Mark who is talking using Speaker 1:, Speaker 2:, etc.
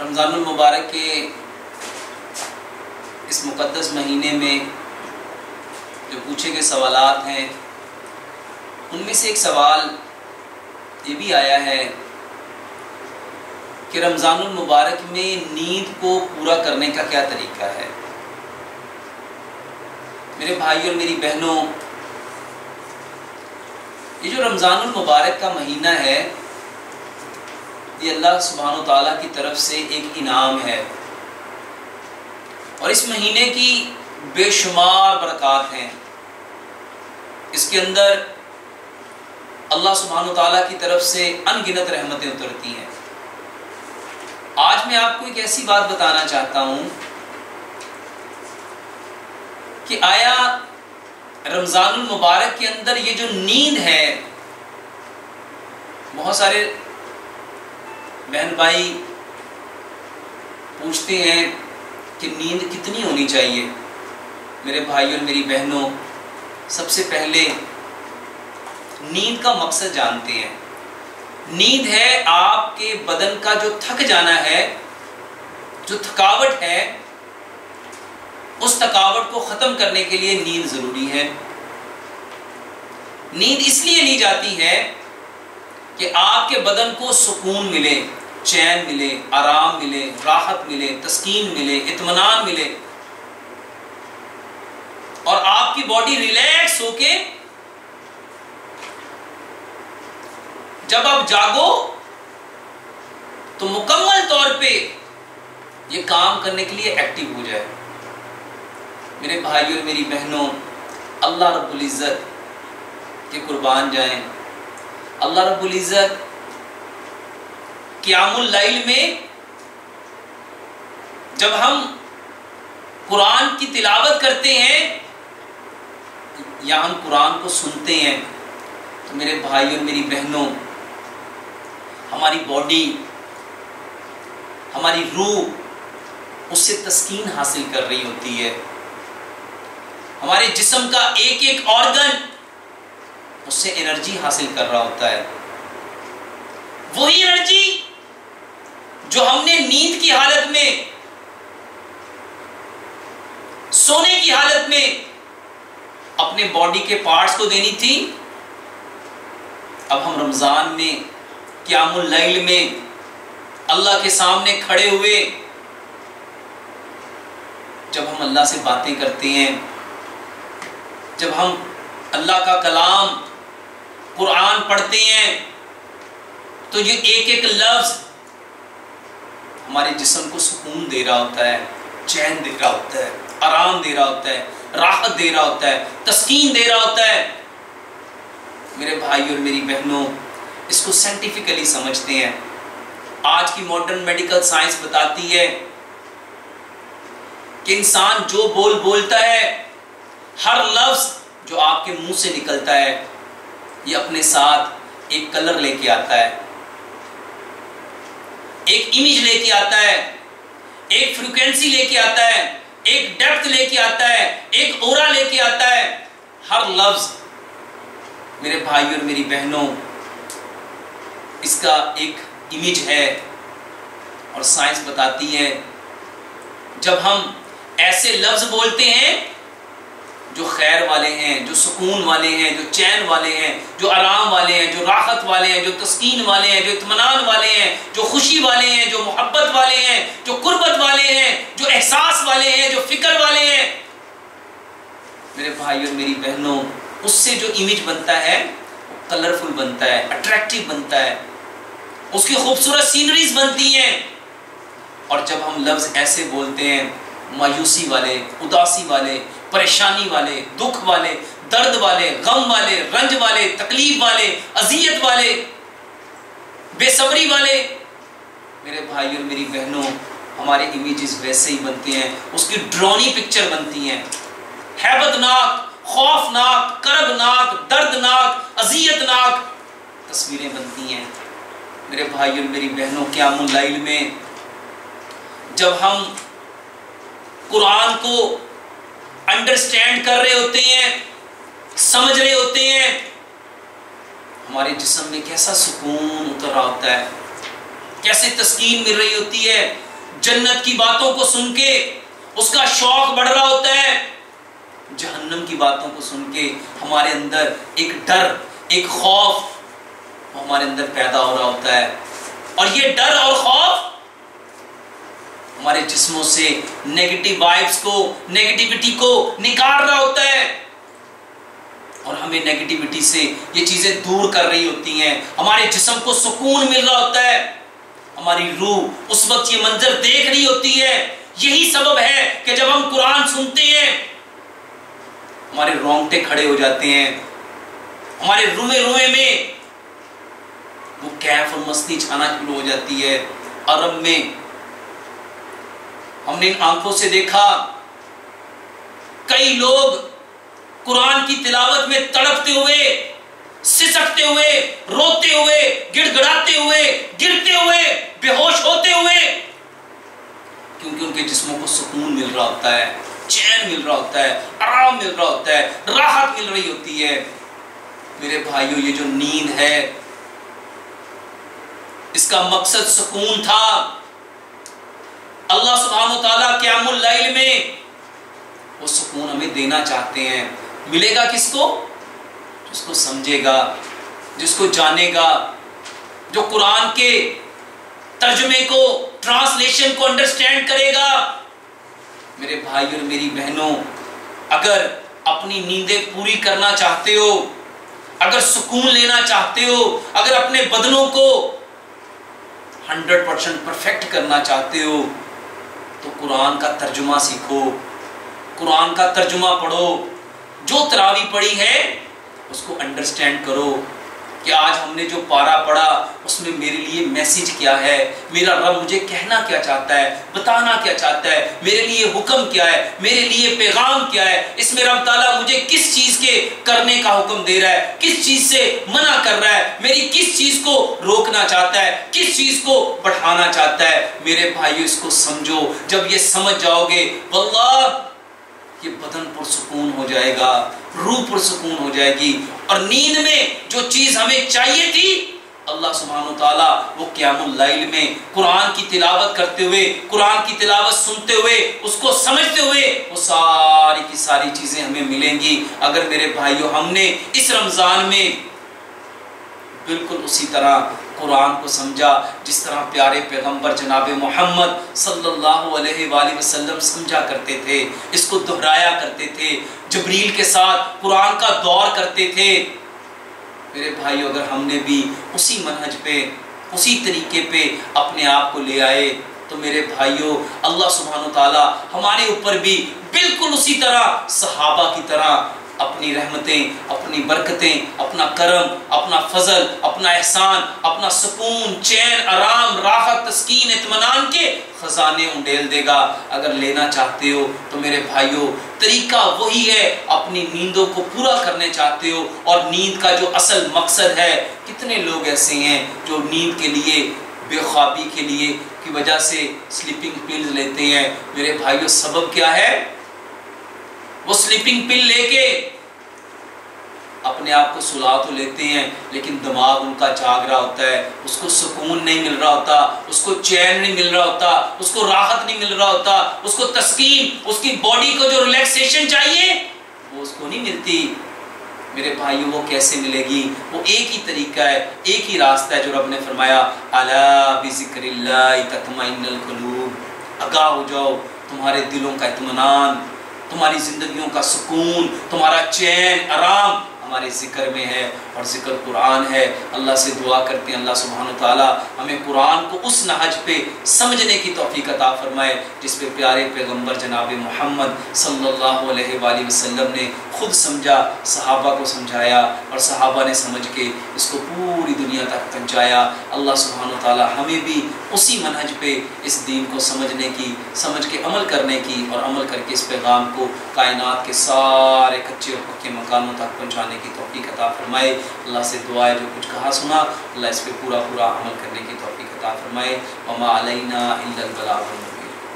Speaker 1: رمضان المبارک کے اس مقدس مہینے میں جو پوچھے گئے سوالات ہیں ان میں سے ایک سوال یہ بھی آیا ہے کہ رمضان المبارک میں نیند کو پورا کرنے کا کیا طریقہ ہے۔ میرے بھائی اور میری بہنوں، یہ جو رمضان المبارک کا مہینہ ہے یہ اللہ سبحانہ و تعالیٰ کی طرف سے ایک انعام ہے، اور اس مہینے کی بے شمار برکات ہیں۔ اس کے اندر اللہ سبحانہ و تعالیٰ کی طرف سے ان گنت رحمتیں اترتی ہیں۔ آج میں آپ کو ایک ایسی بات بتانا چاہتا ہوں کہ آیا رمضان المبارک کے اندر یہ جو نیند ہے، بہت سارے بہن بھائی پوچھتے ہیں کہ نیند کتنی ہونی چاہیے۔ میرے بھائی اور میری بہنوں، سب سے پہلے نیند کا مقصد جانتے ہیں۔ نیند ہے آپ کے بدن کا جو تھک جانا ہے، جو تھکاوٹ ہے، اس تھکاوٹ کو ختم کرنے کے لیے نیند ضروری ہے۔ نیند اس لیے لی جاتی ہے کہ آپ کے بدن کو سکون ملے، چین ملے، آرام ملے، راحت ملے، تسکین ملے، اطمینان ملے، اور آپ کی باڈی ریلیکس ہو کے جب آپ جاگو تو مکمل طور پہ یہ کام کرنے کے لیے ایکٹیو ہو جائے۔ میرے بھائی اور میری بہنوں، اللہ رب العزت کے قربان جائیں۔ اللہ رب العزت قیام اللیل میں جب ہم قرآن کی تلاوت کرتے ہیں یا ہم قرآن کو سنتے ہیں تو میرے بھائی اور میری بہنوں، ہماری باڈی، ہماری روح اس سے تسکین حاصل کر رہی ہوتی ہے۔ ہمارے جسم کا ایک ایک آرگن اس سے انرجی حاصل کر رہا ہوتا ہے۔ وہی انرجی جو ہم نے نیند کی حالت میں، سونے کی حالت میں اپنے باڈی کے پارٹس کو دینی تھی، اب ہم رمضان میں قیام اللیل میں اللہ کے سامنے کھڑے ہوئے جب ہم اللہ سے باتیں کرتے ہیں، جب ہم اللہ کا کلام قرآن پڑھتے ہیں، تو یہ ایک ایک لفظ ہمارے جسم کو سکون دے رہا ہوتا ہے، چین دے رہا ہوتا ہے، آرام دے رہا ہوتا ہے، راحت دے رہا ہوتا ہے، تسکین دے رہا ہوتا ہے۔ میرے بھائی اور میری بہنوں، اس کو سائنٹیفکلی سمجھتے ہیں۔ آج کی ماڈرن میڈیکل سائنس بتاتی ہے کہ انسان جو بولتا ہے، ہر لفظ جو آپ کے منہ سے نکلتا ہے یہ اپنے ساتھ ایک کلر لے کے آتا ہے، ایک امیج لے کے آتا ہے، ایک فریکوینسی لے کے آتا ہے، ایک ڈیپتھ لے کے آتا ہے، ایک اورا لے کے آتا ہے۔ ہر لفظ میرے بھائی اور میری بہنوں اس کا ایک امیج ہے، اور سائنس بتاتی ہے جب ہم ایسے لفظ بولتے ہیں جو خیر والے ہیں، جو سکون والے ہیں، جو چین والے ہیں، جو آرام والے ہیں، جو راحت والے ہیں، جو تسکین والے ہیں، جو اطمینان والے ہیں، جو خوشی والے ہیں، جو محبت والے ہیں، جو قربت والے ہیں، جو احساس والے ہیں، جو فکر والے ہیں، میرے بھائی اور میری بہنوں، اس سے جو امیج بنتا ہے وہ کلرفل بنتا ہے، اٹریکٹیو بنتا ہے، اس کی خوبصورت سینریز بنتی ہیں۔ اور جب ہم لفظ ایسے بولتے ہیں، مایوسی والے، اداسی والے، پریشانی والے، دکھ والے، درد والے، غم والے، رنج والے، تکلیف والے، اذیت والے، بے صبری والے، میرے بھائی اور میری بہنوں، ہمارے امیجز ویسے ہی بنتے ہیں، اس کی ڈرونی پکچر بنتی ہیں، ہیبت ناک، خوفناک، کربناک، دردناک، اذیت ناک تصویریں بنتی ہیں۔ میرے بھائی اور میری بہنوں، قیام اللیل میں جب ہم قرآن کو انڈرسٹینڈ کر رہے ہوتے ہیں، سمجھ رہے ہوتے ہیں، ہمارے جسم میں کیسا سکون اتر رہا ہوتا ہے، کیسے تسکین مل رہی ہوتی ہے، جنت کی باتوں کو سن کے اس کا شوق بڑھ رہا ہوتا ہے، جہنم کی باتوں کو سن کے ہمارے اندر ایک ڈر، ایک خوف ہمارے اندر پیدا ہو رہا ہوتا ہے، اور یہ ڈر اور خوف ہمارے جسموں سے نیگیٹو وائبس کو، نیگیٹیوٹی کو نکال رہا ہوتا ہے، اور ہمیں نیگیٹیوٹی سے یہ چیزیں دور کر رہی ہوتی ہیں، ہمارے جسم کو سکون مل رہا ہوتا ہے، ہماری روح اس وقت یہ منظر دیکھ رہی ہوتی ہے۔ یہی سبب ہے کہ جب ہم قرآن سنتے ہیں ہمارے رونگٹے کھڑے ہو جاتے ہیں، ہمارے روئے روئے میں وہ کیف اور مستی چھانا شروع ہو جاتی ہے۔ عرب میں ہم نے آنکھوں سے دیکھا کئی لوگ قرآن کی تلاوت میں تڑپتے ہوئے، سسکتے ہوئے، روتے ہوئے، گڑ گڑاتے ہوئے، گرتے ہوئے، بے ہوش ہوتے ہوئے، کیونکہ ان کے جسموں کو سکون مل رہا ہوتا ہے، چین مل رہا ہوتا ہے، آرام مل رہا ہوتا ہے، راحت مل رہی ہوتی ہے۔ میرے بھائیوں، یہ جو نیند ہے اس کا مقصد سکون تھا۔ اللہ سبحانہ و تعالیٰ قیام اللیل میں وہ سکون ہمیں دینا چاہتے ہیں۔ ملے گا کس کو؟ جس کو سمجھے گا، جس کو جانے گا، جو قرآن کے ترجمے کو، ٹرانسلیشن کو انڈرسٹینڈ کرے گا۔ میرے بھائی اور میری بہنوں، اگر اپنی نیندیں پوری کرنا چاہتے ہو، اگر سکون لینا چاہتے ہو، اگر اپنے بدنوں کو 100% پرفیکٹ کرنا چاہتے ہو تو قرآن کا ترجمہ سیکھو، قرآن کا ترجمہ پڑھو۔ جو تراویح پڑھی ہے اس کو انڈرسٹینڈ کرو کہ آج ہم نے جو پارہ پڑھا اس میں میرے لیے میسیج کیا ہے، میرا رب مجھے کہنا کیا چاہتا ہے، بتانا کیا چاہتا ہے، میرے لیے حکم کیا ہے، میرے لیے پیغام کیا ہے، اس میں رب تعالیٰ مجھے کس چیز کے کرنے کا حکم دے رہا ہے، کس چیز سے منع کر رہا ہے، میری کس چیز کو روکنا چاہتا ہے، کس چیز کو بڑھانا چاہتا ہے۔ میرے بھائیو، اس کو سمجھو۔ جب یہ سمجھ جاؤ گے واللہ یہ بدن پرسکون ہو جائے گا، روح پرسکون ہو جائے گی، اور نیند میں جو چیز ہمیں چاہیے تھی اللہ سبحانہ وتعالیٰ وہ قیام اللیل میں قرآن کی تلاوت کرتے ہوئے، قرآن کی تلاوت سنتے ہوئے، اس کو سمجھتے ہوئے وہ ساری کی ساری چیزیں ہمیں ملیں گی۔ اگر میرے بھائیوں ہم نے اس رمضان میں بالکل اسی طرح قرآن کو سمجھا جس طرح پیارے پیغمبر جناب محمد صلی اللہ علیہ وآلہ وسلم سمجھا کرتے تھے، اس کو دہرایا کرتے تھے، جبریل کے ساتھ قرآن کا دور کرتے تھے، میرے بھائیو اگر ہم نے بھی اسی منہج پہ، اسی طریقے پہ اپنے آپ کو لے آئے تو میرے بھائیو اللہ سبحانہ وتعالیٰ ہمارے اوپر بھی بالکل اسی طرح صحابہ کی طرح اپنی رحمتیں، اپنی برکتیں، اپنا کرم، اپنا فضل، اپنا احسان، اپنا سکون، چین، آرام، راحت، تسکین، اطمینان کے خزانے انڈیل دے گا۔ اگر لینا چاہتے ہو تو میرے بھائیو طریقہ وہی ہے، اپنی نیندوں کو پورا کرنے چاہتے ہو، اور نیند کا جو اصل مقصد ہے، کتنے لوگ ایسے ہیں جو نیند کے لیے، بے خوابی کے لیے کی وجہ سے سلیپنگ پلز لیتے ہیں۔ میرے بھائیو سبب کیا ہے؟ وہ سلیپنگ پل لے کے اپنے آپ کو سلا تو لیتے ہیں لیکن دماغ ان کا جاگ رہا ہوتا ہے، اس کو سکون نہیں مل رہا ہوتا، اس کو چین نہیں مل رہا ہوتا، اس کو راحت نہیں مل رہا ہوتا، اس کو تسکین، اس کی باڈی کو جو ریلیکسیشن چاہیے وہ اس کو نہیں ملتی۔ میرے بھائیو وہ کیسے ملے گی؟ وہ ایک ہی طریقہ ہے، ایک ہی راستہ ہے جو رب نے فرمایا الا بذکر اللہ تطمئن القلوب۔ آگاہ ہو جاؤ، تمہارے دلوں کا اطمینان، تمہاری زندگیوں کا سکون، تمہارا چین، آرام ہمارے ذکر میں ہے، اور ذکر قرآن ہے۔ اللہ سے دعا کرتے ہیں اللہ سبحانہ وتعالی ہمیں قرآن کو اس نہج پہ سمجھنے کی توفیق عطا فرمائے جس پہ پیارے پیغمبر جناب محمد صلی اللہ علیہ وآلہ وسلم نے خود سمجھا، صحابہ کو سمجھایا، اور صحابہ نے سمجھ کے اس کو پوری دنیا تک پہنچایا۔ اللہ سبحانہ وتعالی ہمیں بھی اسی منہج پہ اس دین کو سمجھنے کی، سمجھ کے عمل کرنے کی، اور عمل کر کے اس پیغام کو کائنات کے سارے کچے اور پکے مکانوں تک پہنچانے کی توفیق عطا فرمائے۔ اللہ سے دعا ہے جو کچھ کہا سنا اللہ اس پہ پورا عمل کرنے کی توفیق عطا فرمائے۔ وما علینا الا البلاغ۔